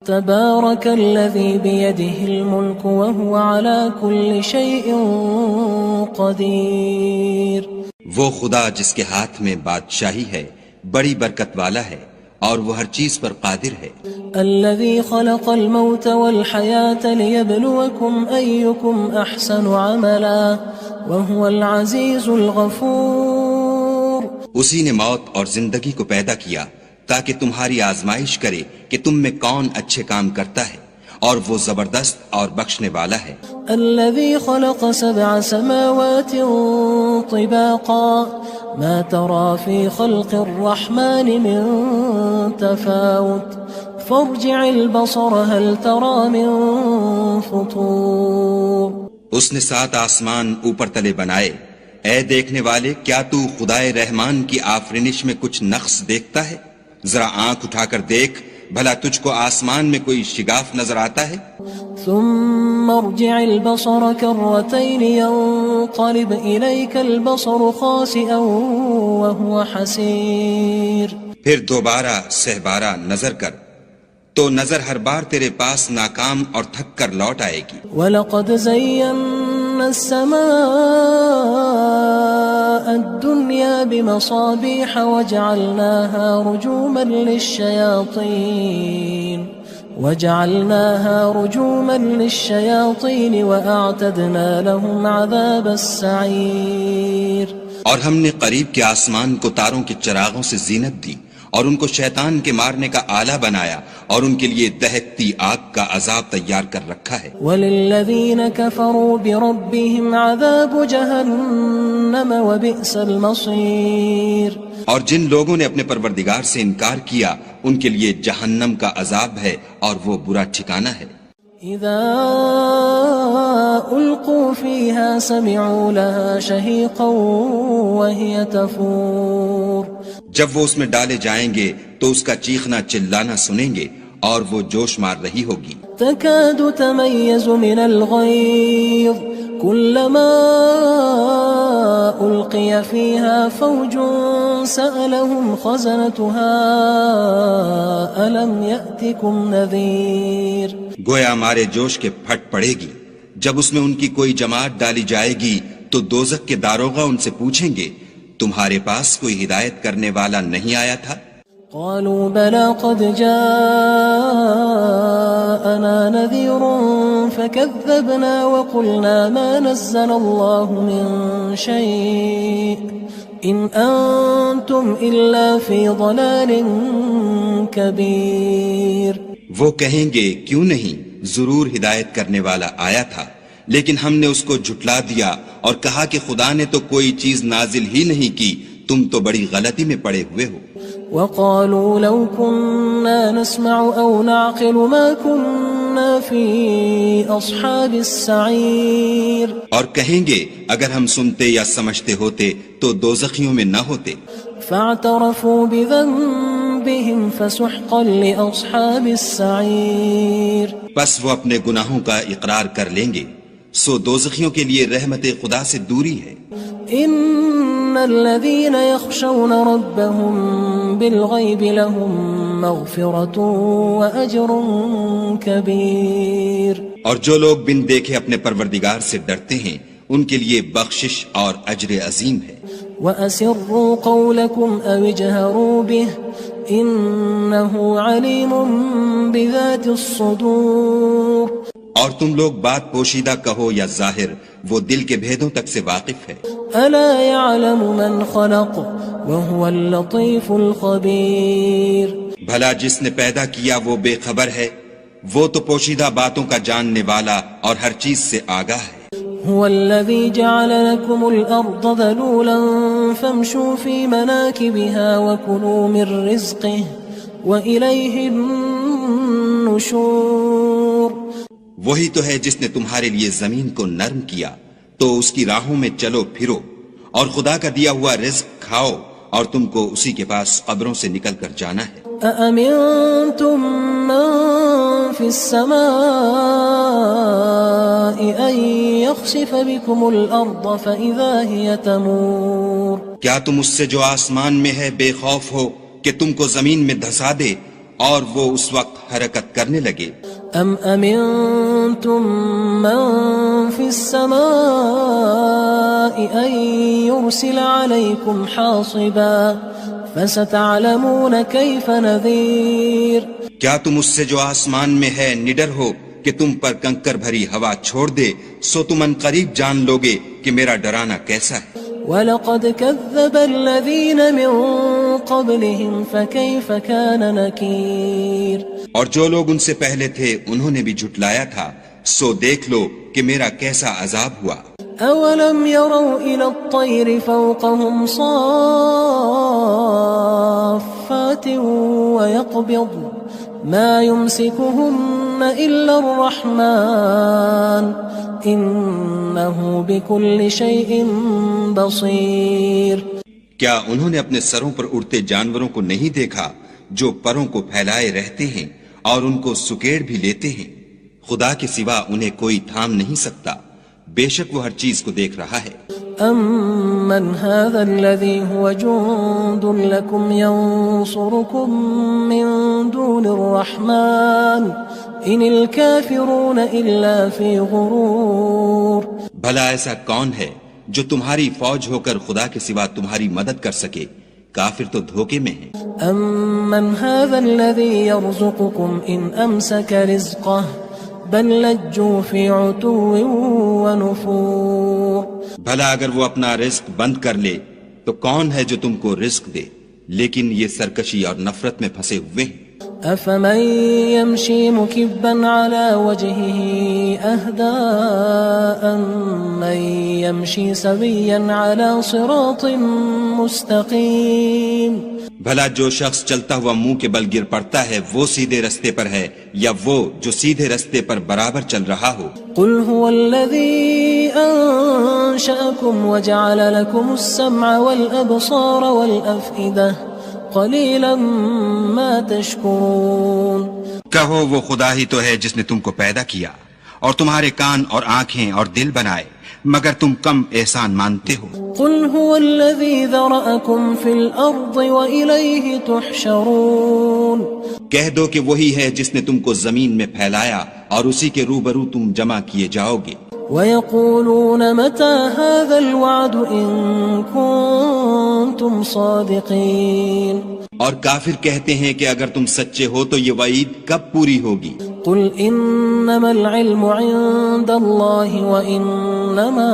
تبارك الذي بيده الملك وهو على كل شيء قدير. وہ خدا جس کے ہاتھ میں بادشاہی ہے بڑی برکت والا ہے اور وہ ہر چیز پر قادر ہے. الذي خلق الموت والحياة ليبلوكم أيكم أحسن عملا وهو العزيز الغفور. اسی نے موت اور زندگی کو پیدا کیا تاکہ تمہاری آزمائش کرے کہ تم میں کون اچھے کام کرتا ہے اور وہ زبردست اور بخشنے والا ہے. الذي خلق 7 سماوات طباقا ما ترى في خلق الرحمن من تفاوت فارجع البصر هل ترى من فطور. اس نے 7 آسمان اوپر تلے بنائے. اے دیکھنے والے، کیا تو خدائے رحمان کی آفرینش میں کچھ نقص دیکھتا ہے؟ ذرا آنکھ اٹھا کر دیکھ، بھلا تجھ کو آسمان میں کوئی شگاف نظر آتا ہے؟ ثم ارجع البصر كرتين ينقلب إليك البصر خاسئا وهو حسير. پھر دوبارہ سہبارہ نظر کر تو نظر ہر بار تیرے پاس ناکام اور تھک کر لوٹ آئے گی. وَلَقَدْ زَيَّنَّا السَّمَاءَ الدُّنْيَا بِمَصَابِيحَ وَجَعَلْنَاهَا رُجُومًا لِلشَّيَاطِينِ وَأَعْتَدْنَا لَهُمْ عَذَابَ السَّعِيرِ. اور ہم نے قریب کے آسمان کو تاروں کے چراغوں سے زینت دی اور ان کو شیطان کے مارنے کا آلہ بنایا اور ان کے لیے دہکتی آگ کا عذاب تیار کر رکھا ہے. وَلِلَّذِينَ كَفَرُوا بِرَبِّهِمْ عَذَابُ جَهَنَّمَ وَبِئْسَ الْمَصِيرُ. اور جن لوگوں نے اپنے پروردگار سے انکار کیا ان کے لیے جہنم کا عذاب ہے اور وہ برا ٹھکانہ ہے. اذا القوا فيها سمعوا لها شهيقا وهي تفور. جب وہ اس میں ڈالے جائیں گے تو اس کا چیخنا چلانا سنیں گے اور وہ جوش مار رہی ہوگی. تكاد تميز من الغيظ كلما ألقي فيها فوج سألهم خزنتها ألم يأتكم نذير. گویا مارے جوش کے پھٹ پڑے گی. جب اس میں ان کی کوئی جماعت ڈالی جائے گی تو دوزخ کے داروغہ ان سے پوچھیں گے تمہارے پاس کوئی ہدایت کرنے والا نہیں آیا تھا؟ قالوا بلى قد جاءنا نذير فكذبنا وقلنا ما نزل الله من شيء إن أنتم إلا في ضلال كبير. وہ کہیں گے کیوں نہیں، ضرور ہدایت کرنے والا آیا تھا، لیکن ہم نے اس کو جھٹلا دیا اور کہا کہ خدا نے تو کوئی چیز نازل ہی نہیں کی، تم تو بڑی غلطی میں پڑے ہوئے ہو. وقالوا لو كنا نسمع أو نعقل ما كنا في أصحاب السعير. اور کہیں گے اگر ہم سنتے یا سمجھتے ہوتے تو دوزخیوں میں نہ ہوتے. فاعترفوا بذنبهم فسحقا لأصحاب السعير. بس وہ اپنے گناہوں کا اقرار کر لیں گے، سو دوزخیوں کے لیے رحمت خدا سے دوری ہے. ان الذين يخشون ربهم بالغيب لهم مغفرة واجر كبير. اور جو لوگ بن دیکھے اپنے پروردگار سے ڈرتے ہیں ان کے لیے بخشش اور اجر عظیم ہے. وَأَسِرُّوا قَوْلَكُمْ أَوِ اجْهَرُوا بِهِ إِنَّهُ عَلِيمٌ بِذَاتِ الصُّدُورِ. اور تم لوگ بات پوشیدہ کہو یا ظاہر، وہ دل کے بھیدوں تک سے واقف ہے. أَلَا يَعْلَمُ مَنْ خَلَقَ وَهُوَ اللَّطِيفُ الْخَبِيرُ. بھلا جس نے پیدا کیا وہ بے خبر ہے، وہ تو پوشیدہ باتوں کا جاننے والا اور ہر چیز سے آگاہ ہے. هو الذي جعل لكم الأرض ذلولا فامشوا في مناكبها وكلوا من رزقه وإليه النشور. وہی تو ہے جس نے تمہارے لیے زمین کو نرم کیا تو اس کی راہوں میں چلو پھرو اور خدا کا دیا ہوا رزق کھاؤ اور تم کو اسی کے پاس قبروں سے نکل کر جانا ہے. أأمنتم من في السماء أن يخسف بكم الأرض فإذا هي تمور. کیا تم اس سے جو آسمان میں ہے بے خوف ہو کہ تم کو زمین میں دھسا دے اور وہ اس وقت حرکت کرنے لگے. ام امنتم من في السماء ان يرسل عليكم حاصبا فستعلمون كيف نذير. کیا تم اس سے جو آسمان میں ہے نڈر ہو کہ تم پر کنکر بھری ہوا چھوڑ دے؟ سو تم ان قریب جان لوگے کہ میرا ڈرانا کیسا ہے. وَلَقَدْ كَذَّبَ الَّذِينَ مِن قَبْلِهِمْ فَكَيْفَ كَانَ نَكِيرٌ. اور جو لوگ ان سے پہلے تھے انہوں نے بھی جھٹلایا تھا، سو دیکھ لو کہ میرا کیسا عذاب ہوا. أَوَلَمْ يَرَوْا إِلَى الطَّيْرِ فَوْقَهُمْ صَافَّاتٍ وَيَقْبِضْنَ مَا يُمْسِكُهُنَّ إِلَّا الرَّحْمَنُ إِنَّهُ بِكُلِّ شَيْءٍ بَصِيرٌ. کیا انہوں نے اپنے سروں پر اڑتے جانوروں کو نہیں دیکھا جو پروں کو پھیلائے رہتے ہیں اور ان کو سکیڑ بھی لیتے ہیں؟ خدا کے سوا انہیں کوئی تھام نہیں سکتا، بے شک وہ ہر چیز کو دیکھ رہا ہے. أَمَّنْ هَذَا الَّذِي هُوَ جُندٌ لَكُمْ يَنصُرُكُم مِّن دُونِ الرَّحْمَنِ إِنِ الْكَافِرُونَ إِلَّا فِي غُرُورٍ. بھلا ایسا کون ہے جو تمہاری فوج ہو کر خدا کے سوا تمہاری مدد کر سکے؟ کافر تو دھوکے میں ہیں. أَمَّنْ هَذَا الَّذِي يَرْزُقُكُمْ إِنْ أَمْسَكَ رِزْقَهُ بَلْ لَجُّوا فِي عُتُوٍّ وَنُفُورٍ. بھلا اگر وہ اپنا رزق بند کر لے تو کون ہے جو تم کو رزق دے؟ لیکن یہ سرکشی اور نفرت میں پھنسے ہوئے ہیں. أَفَمَن يَمْشِي مُكِبًّا عَلَى وَجْهِهِ أَهْدَىٰ أَمَّن يَمْشِي سَوِيًّا عَلَى صِرَاطٍ مُّسْتَقِيمٍ. بھلا جو شخص چلتا ہوا منہ کے بل گر پڑتا ہے وہ سیدھے رستے پر ہے یا وہ جو سیدھے رستے پر برابر چل رہا ہو؟ قُلْ هُوَ الَّذِي أَنشَأَكُمْ وَجَعَلَ لَكُمُ السَّمْعَ وَالْأَبْصَارَ وَالْأَفْئِدَةَ قَلِيلًا مَا تَشْكُرُونَ. کہو وہ خدا ہی تو ہے جس نے تم کو پیدا کیا اور تمہارے کان اور آنکھیں اور دل بنائے، مگر تم کم احسان مانتے ہو. قُلْ هُوَ الَّذِي ذَرَأَكُمْ فِي الْأَرْضِ وَإِلَيْهِ تُحْشَرُونَ. کہہ دو کہ وہی ہے جس نے تم کو زمین میں پھیلایا اور اسی کے روبرو تم جمع کیے جاؤ گے. وَيَقُولُونَ مَتَى هَذَا الْوَعْدُ إِن كُنتُمْ صَادِقِينَ. اور کافر کہتے ہیں کہ اگر تم سچے ہو تو یہ وعید کب پوری ہوگی؟ قُلْ إِنَّمَا الْعِلْمُ عِندَ اللَّهِ وَإِنَّمَا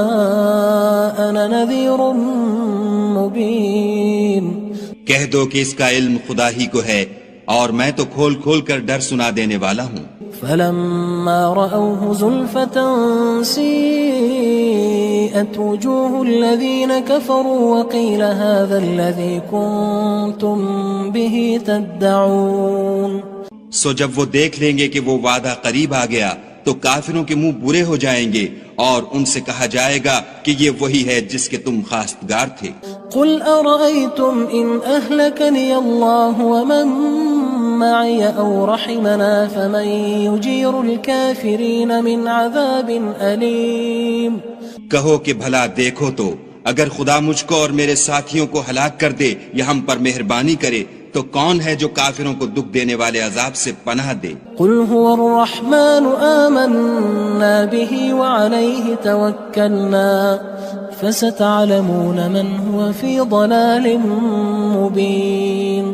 أَنَا نَذِيرٌ مُّبِينٌ. کہہ دو کہ اس کا علم خدا ہی کو ہے اور میں تو کھول کھول کر ڈر سنا دینے والا ہوں. فَلَمَّا رَأَوْهُ زُلْفَةً سِيئَتْ وُجُوهُ الَّذِينَ كَفَرُوا وَقِيلَ هَذَا الَّذِي كُنتُم بِهِ تَدَّعُونَ. سو جب وہ دیکھ لیں گے کہ وہ وعدہ قریب آ گیا تو کافروں کے منہ برے ہو جائیں گے اور ان سے کہا جائے گا کہ یہ وہی ہے جس کے تم خواستگار تھے. قُلْ أَرَأَيْتُمْ إِنْ أَهْلَكَنِيَ اللَّهُ وَمَن مَّعِيَ أَوْ رَحِمَنَا فَمَن يُجِيرُ الْكَافِرِينَ مِنْ عَذَابٍ أَلِيمٍ. کہو کہ بھلا دیکھو تو اگر خدا مجھ کو اور میرے ساتھیوں کو ہلاک کر دے یا ہم پر مہربانی کرے تو کون ہے جو کافروں کو دکھ دینے والے عذاب سے پناہ دے؟ قُلْ هُوَ الرَّحْمَنُ آمَنَّا بِهِ وَعَلَيْهِ تَوَكَّلْنَا فَسَتَعْلَمُونَ مَنْ هُوَ فِي ضَلَالٍ مُّبِينٍ.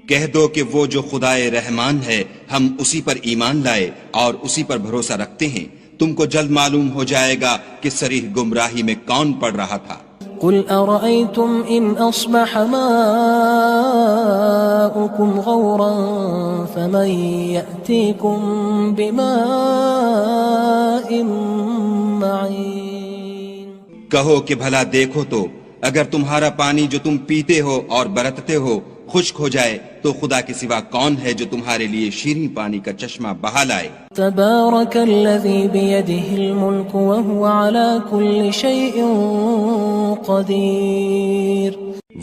کہہ دو کہ وہ جو خدائے رحمان ہے ہم اسی پر ایمان لائے اور اسی پر بھروسہ رکھتے ہیں، تم کو جلد معلوم ہو جائے گا کہ صریح گمراہی میں کون پڑ رہا تھا. قُلْ أَرَأَيْتُمْ إِنْ أَصْبَحَ مَاؤُكُمْ غَوْرًا فَمَن يَأْتِيكُم بِمَاءٍ مَّعِينٍ. کہو کہ بھلا دیکھو تو اگر تمہارا پانی جو تم پیتے ہو اور برتتے ہو خشک ہو جائے تو خدا کے سوا کون ہے جو تمہارے لیے شیریں پانی کا چشمہ بہا لائے. تبارک الذی بیدہ الملک وہو علی کل شیء قدیر.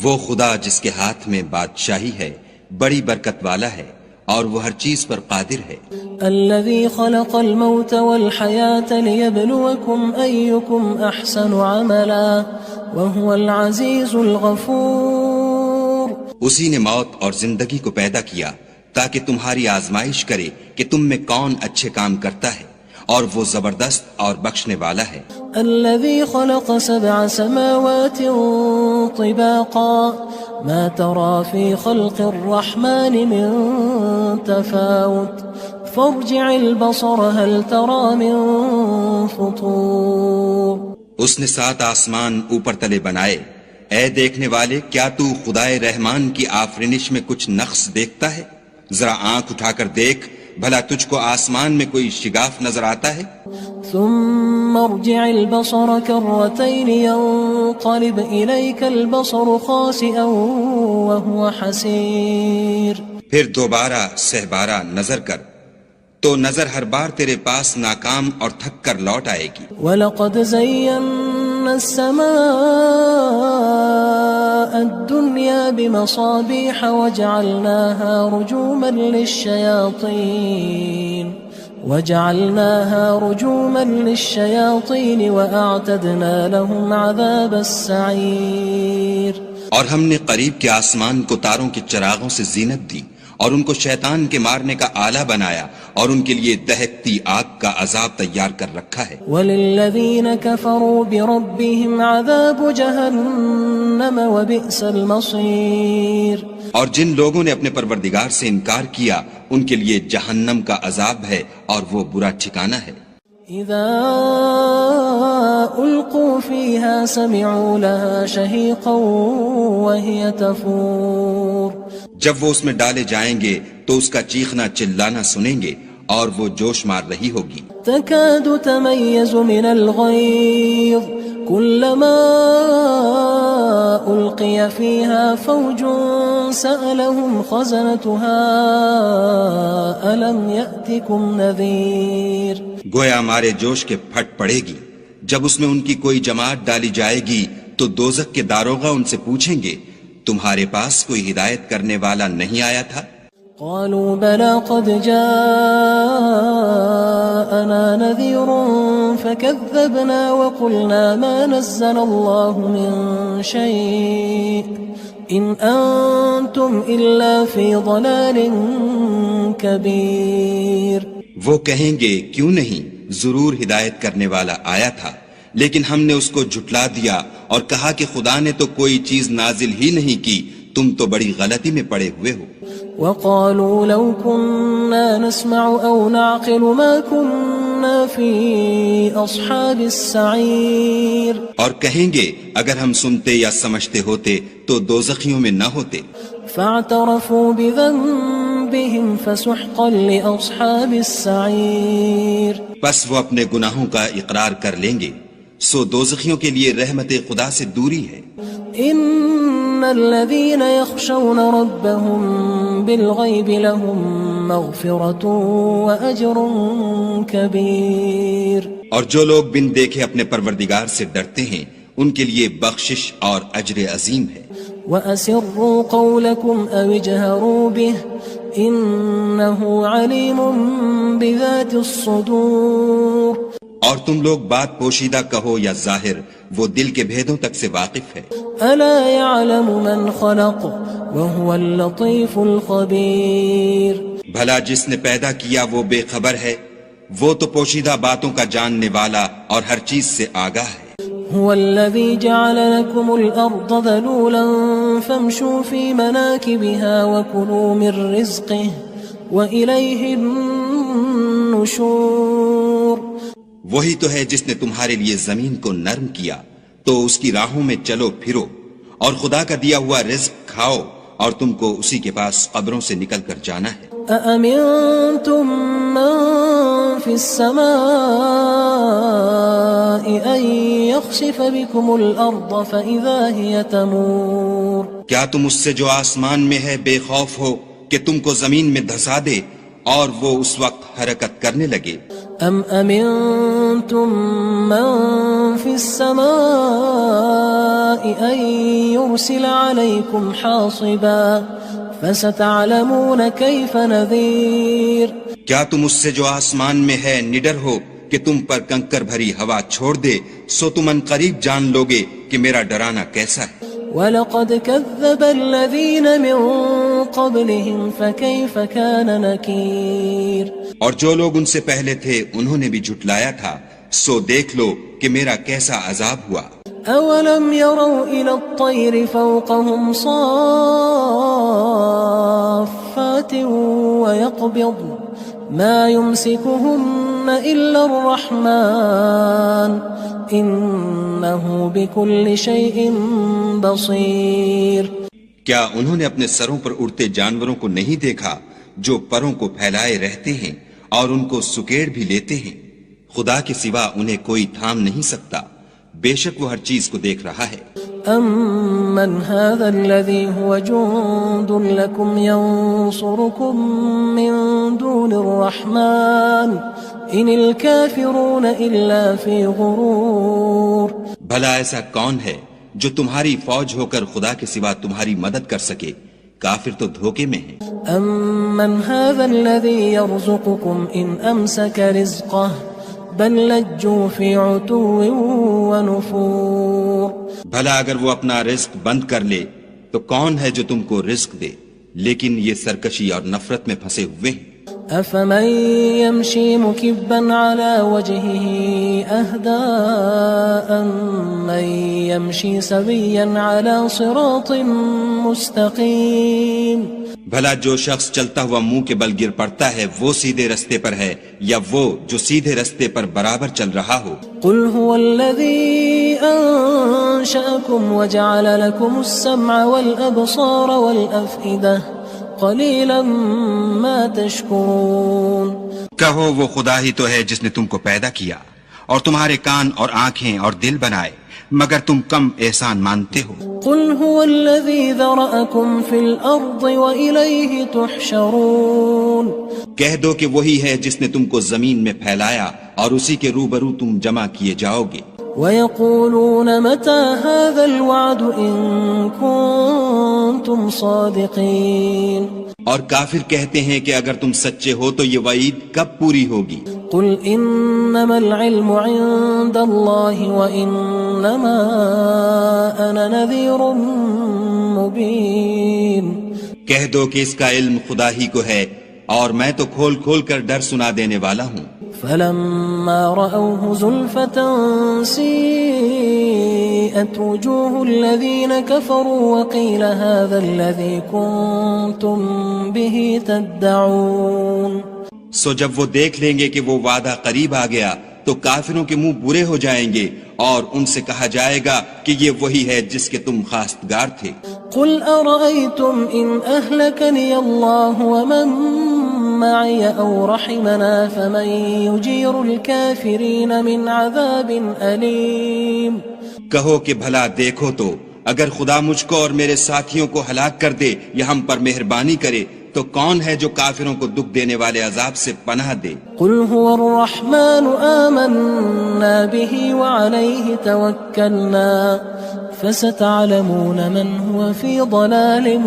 وہ خدا جس کے ہاتھ میں بادشاہی ہے بڑی برکت والا ہے اور وہ ہر چیز پر قادر ہے. الذي خلق الموت والحياة ليبلوكم أيكم أحسن عملا وهو العزيز الغفور. اسی نے موت اور زندگی کو پیدا کیا تاکہ تمہاری آزمائش کرے کہ تم میں کون اچھے کام کرتا ہے، اور وہ زبردست اور بخشنے والا ہے۔ الذي خلق 7 سماوات طباقا ما ترى في خلق الرحمن من تفاوت فارجع البصر هل ترى من فطور۔ اس نے 7 آسمان اوپر تلے بنائے، اے دیکھنے والے کیا تو خدائے رحمان کی آفرینش میں کچھ نقص دیکھتا ہے؟ ذرا آنکھ اٹھا کر دیکھ، بھلا تجھ کو آسمان میں کوئی شگاف نظر آتا ہے؟ ثم ارجع البصر كرتين ينقلب إليك البصر خاسئا وهو حسير۔ پھر دوبارہ سہبارہ نظر کر تو نظر ہر بار تیرے پاس ناکام اور تھک کر لوٹ آئے گی۔ وَلَقَدْ زَيَّنَّا السَّمَاءَ الدُّنْيَا بِمَصَابِيحَ وَجَعَلْنَاهَا رُجُومًا لِلشَّيَاطِينِ وَأَعْتَدْنَا لَهُمْ عَذَابَ السَّعِيرِ۔ اور ہم نے قریب کے آسمان کو تاروں کے چراغوں سے زینت دی، اور ان کو شیطان کے مارنے کا آلہ بنایا، اور ان کے لیے دہکتی آگ کا عذاب تیار کر رکھا ہے۔ وَلِلَّذِينَ كَفَرُوا بِرَبِّهِمْ عَذَابُ جَهَنَّمَ وَبِئْسَ الْمَصِيرُ۔ اور جن لوگوں نے اپنے پروردگار سے انکار کیا ان کے لیے جہنم کا عذاب ہے، اور وہ برا ٹھکانہ ہے۔ اذا القوا فيها سمعوا لها شهيقا وهي تفور۔ جب وہ اس میں ڈالے جائیں گے تو اس کا چیخنا چلانا سنیں گے، اور وہ جوش مار رہی ہوگی۔ تكاد تميز من الغيظ كلما ألقي فيها فوج سألهم خزنتها ألم يأتكم نذير۔ گویا مارے جوش کے پھٹ پڑے گی، جب اس میں ان کی کوئی جماعت ڈالی جائے گی تو دوزخ کے داروغہ ان سے پوچھیں گے تمہارے پاس کوئی ہدایت کرنے والا نہیں آیا تھا؟ قالوا بلى قد جاءنا نذير فكذبنا وقلنا ما نزل الله من شيء إن أنتم إلا في ضلال كبير۔ وہ کہیں گے کیوں نہیں، ضرور ہدایت کرنے والا آیا تھا، لیکن ہم نے اس کو جھٹلا دیا اور کہا کہ خدا نے تو کوئی چیز نازل ہی نہیں کی، تم تو بڑی غلطی میں پڑے ہوئے ہو۔ وقالوا لو كنا نسمع أو نعقل ما كنا في أصحاب السعير۔ اور کہیں گے اگر ہم سنتے یا سمجھتے ہوتے تو دوزخیوں میں نہ ہوتے۔ فاعترفوا بذنبهم فسحقا لأصحاب السعير۔ بس وہ اپنے گناہوں کا اقرار کر لیں گے، سو دوزخیوں کے لیے رحمت خدا سے دوری ہے۔ ان الذين يخشون ربهم بالغيب لهم مغفرة واجر كبير۔ اور جو لوگ بن دیکھے اپنے پروردگار سے ڈرتے ہیں ان کے لیے بخشش اور اجر عظیم ہے۔ واسروا قولكم او اجهروا به انه عليم بذات الصدور۔ اور تم لوگ بات پوشیدہ کہو یا ظاہر، وہ دل کے بھیدوں تک سے واقف ہے۔ الا يعلم من خلق وهو اللطيف الخبير۔ بھلا جس نے پیدا کیا وہ بے خبر ہے، وہ تو پوشیدہ باتوں کا جاننے والا اور ہر چیز سے آگاہ ہے۔ هو الذي جعل لكم الأرض ذلولا فامشوا في مناكبها وكلوا من رزقه وإليه النشور۔ وہی تو ہے جس نے تمہارے لیے زمین کو نرم کیا تو اس کی راہوں میں چلو پھرو، اور خدا کا دیا ہوا رزق کھاؤ، اور تم کو اسی کے پاس قبروں سے نکل کر جانا ہے۔ أأمنتم من في السماء أن يخسف بكم الأرض فإذا هي تمور۔ کیا تم اس سے جو آسمان میں ہے بے خوف ہو کہ تم کو زمین میں دھسا دے اور وہ اس وقت حرکت کرنے لگے؟ ام امنتم من في السماء ان يرسل عليكم حاصبا فستعلمون كيف نذير۔ کیا تم اس سے جو آسمان میں ہے نڈر ہو کہ تم پر کنکر بھری ہوا چھوڑ دے، سو تم ان قریب جان لوگے کہ میرا ڈرانا کیسا ہے۔ وَلَقَدْ كَذَّبَ الَّذِينَ مِن قبلهم فكيف كان نكير اور جو لوگ ان سے پہلے تھے انہوں نے بھی جھٹلایا تھا، سو دیکھ لو کہ میرا کیسا عذاب ہوا۔ أولم يروا إلى الطير فوقهم صافات ويقبضن ما يمسكهن إلا الرحمن إنه بكل شيء بصير۔ کیا انہوں نے اپنے سروں پر اڑتے جانوروں کو نہیں دیکھا جو پروں کو پھیلائے رہتے ہیں اور ان کو سکیڑ بھی لیتے ہیں؟ خدا کے سوا انہیں کوئی تھام نہیں سکتا، بے شک وہ ہر چیز کو دیکھ رہا ہے۔ أَمَّنْ هَذَا الَّذِي هُوَ جُندٌ لَكُمْ يَنصُرُكُم مِّن دُونِ الرَّحْمَنِ إِنِ الْكَافِرُونَ إِلَّا فِي غُرُورٍ۔ بھلا ایسا کون ہے جو تمہاری فوج ہو کر خدا کے سوا تمہاری مدد کر سکے؟ کافر تو دھوکے میں ہیں۔ أَمَّنْ هَذَا الَّذِي يَرْزُقُكُمْ إِنْ أَمْسَكَ رِزْقَهُ بل لجوا فی عتو ونفور۔ بھلا اگر وہ اپنا رزق بند کر لے تو کون ہے جو تم کو رزق دے، لیکن یہ سرکشی اور نفرت میں پھنسے ہوئے ہیں۔ افمن يمشي مكبا على وجهه اهدى من يمشي سويا على صراط مستقيم۔ بھلا جو شخص چلتا ہوا منہ کے بل گر پڑتا ہے وہ سیدھے رستے پر ہے یا وہ جو سیدھے رستے پر برابر چل رہا ہو؟ قل هو الذي انشأكم وجعل لكم السمع والابصار والافئدة قلیلا ما تشکرون۔ کہو وہ خدا ہی تو ہے جس نے تم کو پیدا کیا اور تمہارے کان اور آنکھیں اور دل بنائے، مگر تم کم احسان مانتے ہو۔ قل هو الذي ذرأكم في الارض وإليه تحشرون۔ کہہ دو کہ وہی ہے جس نے تم کو زمین میں پھیلایا اور اسی کے روبرو تم جمع کیے جاؤ گے۔ وَيَقُولُونَ مَتَى هَذَا الْوَعْدُ إِن كُنتُمْ صَادِقِينَ۔ اور کافر کہتے ہیں کہ اگر تم سچے ہو تو یہ وعید کب پوری ہوگی؟ قُلْ إِنَّمَا الْعِلْمُ عِندَ اللَّهِ وَإِنَّمَا أَنَا نَذِيرٌ مُبِينٌ۔ کہہ دو کہ اس کا علم خدا ہی کو ہے اور میں تو کھول کھول کر ڈر سنا دینے والا ہوں۔ فلما رأوه زلفة سيئت وجوه الذين كفروا وقيل هذا الذي كنتم به تدعون۔ سو جب وہ دیکھ لیں گے کہ وہ وعدہ قریب آ گیا تو کافروں کے منہ برے ہو جائیں گے اور ان سے کہا جائے گا کہ یہ وہی ہے جس کے تم خواستگار تھے۔ قل أرأيتم إن أهلكني الله ومن معي أو رحمنا فمن يجير الكافرين من عذاب أليم۔ کہو کہ بھلا دیکھو تو اگر خدا مجھ کو اور میرے ساتھیوں کو ہلاک کر دے یا ہم پر مہربانی کرے تو کون ہے جو کافروں کو دکھ دینے والے عذاب سے پناہ دے؟ قل هو الرحمن آمنا به وعليه توكلنا فستعلمون من هو في ضلال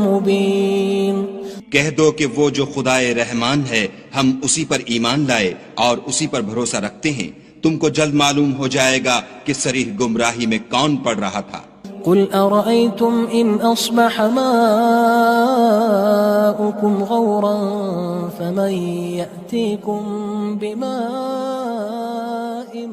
مبين۔ کہہ دو کہ وہ جو خدائے رحمان ہے ہم اسی پر ایمان لائے اور اسی پر بھروسہ رکھتے ہیں، تم کو جلد معلوم ہو جائے گا کہ صریح گمراہی میں کون پڑ رہا تھا۔ قل أرأيتم إن أصبح ماؤكم غورا فمن يأتيكم بماء معين۔